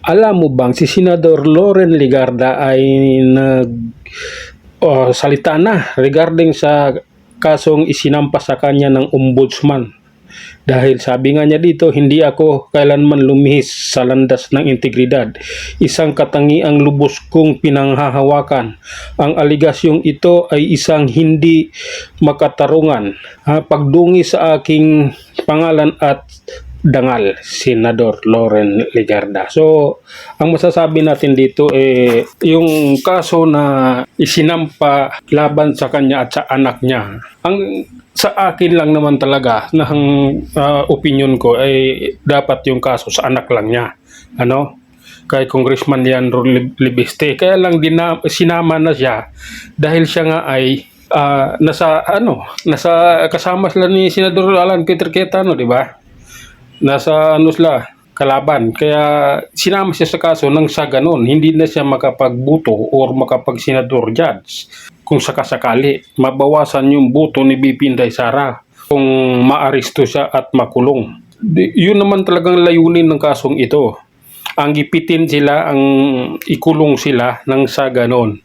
Alam mo bang si Senador Loren Legarda ay salita na regarding sa kasong isinampa sa kanya ng ombudsman. Dahil sabi nga niya dito, hindi ako kailanman lumihis sa landas ng integridad. Isang katangiang lubos kong pinanghahawakan. Ang aligasyong ito ay isang hindi makatarungan. Pagdungi sa aking pangalan at dangal, Senador Loren Legarda. So, ang masasabi natin dito yung kaso na isinampa laban sa kanya at sa anak niya. Ang sa akin lang naman talaga ng opinion ko ay dapat yung kaso sa anak lang niya. Kay Congressman Leandro Libiste. Kaya lang sinama na siya dahil siya nga ay nasa kasama sila ni Senador Alan Peter Cayetano, di ba? Nasa sila kalaban. Kaya sinama siya sa kaso nang sa ganun, hindi na siya makapagbuto or makapagsenador judge. Kung sakasakali, mabawasan yung buto ni BP Inday Sara kung maaresto siya at makulong. Yun naman talagang layunin ng kasong ito. Ang gipitin sila, ang ikulong sila nang sa ganon.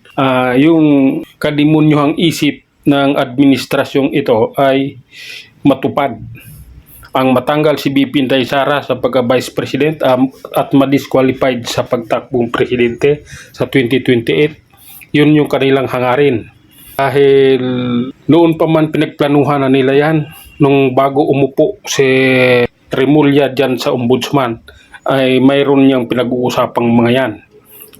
Yung kadimonyohang isip ng administrasyong ito ay matupad. Ang matanggal si BP Inday Sara sa pagka-Vice President at ma-disqualified sa pagtakbong presidente sa 2028, yun yung kanilang hangarin. Dahil noon pa man pinagplanuhan na nila yan, nung bago umupo si Remulla dyan sa ombudsman, ay mayroon niyang pinag-uusapang mga yan.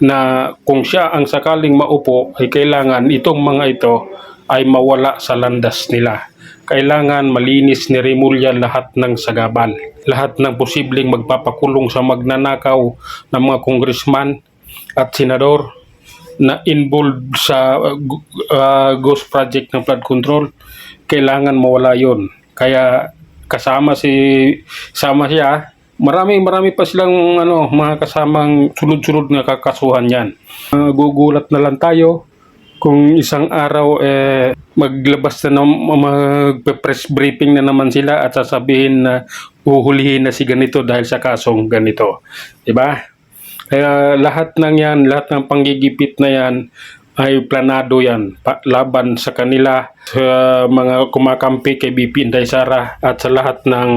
Na kung siya ang sakaling maupo, ay kailangan itong mga ito ay mawala sa landas nila. Kailangan malinis ni Remulla lahat ng sagabal. Lahat ng posibleng magpapakulong sa magnanakaw ng mga congressman at senador na involved sa ghost project ng flood control. Kailangan mawala yon. Kaya kasama siya. Marami pa silang mga kasamang sunod-sunod na kakasuhan yan. Gugulat na lang tayo kung isang araw maglabas na magpe-press briefing na naman sila at sasabihin na uhulihin na si ganito dahil sa kasong ganito. Diba? Kaya lahat ng panggigipit na yan ay planado yan. Laban sa kanila, sa mga kumakampi kay BP Inday Sara at sa lahat ng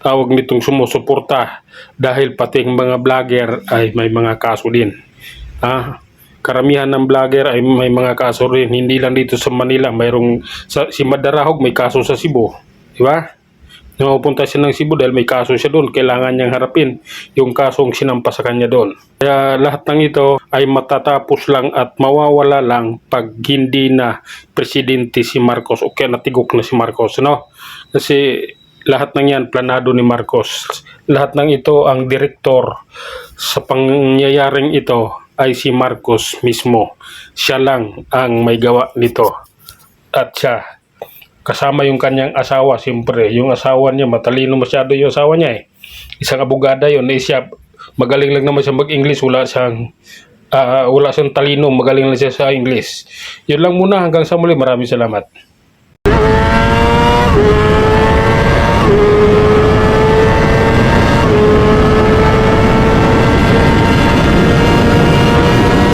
tawag nitong sumusuporta dahil pati mga vlogger ay may mga kaso din. Karamihan ng vlogger ay may mga kaso rin. Hindi lang dito sa Manila. Si Madarahog may kaso sa Cebu. Di ba? Napupunta siya ng Cebu dahil may kaso siya doon. Kailangan niyang harapin yung kasong sinampa sa kanya doon. Kaya lahat ng ito ay matatapos lang at mawawala lang pag hindi na presidente si Marcos o kaya natigok na si Marcos. Kasi lahat ng yan planado ni Marcos. Lahat ng ito ang direktor sa pangyayaring ito ay si Marcos mismo. Siya lang ang may gawa nito. At siya, kasama yung kanyang asawa, siyempre. Yung asawa niya, matalino masyado yung asawa niya . Isang abogada yun. Siya, magaling lang naman siya mag-English. Wala siyang talino, magaling lang siya sa English. Yun lang muna, hanggang sa muli. Maraming salamat.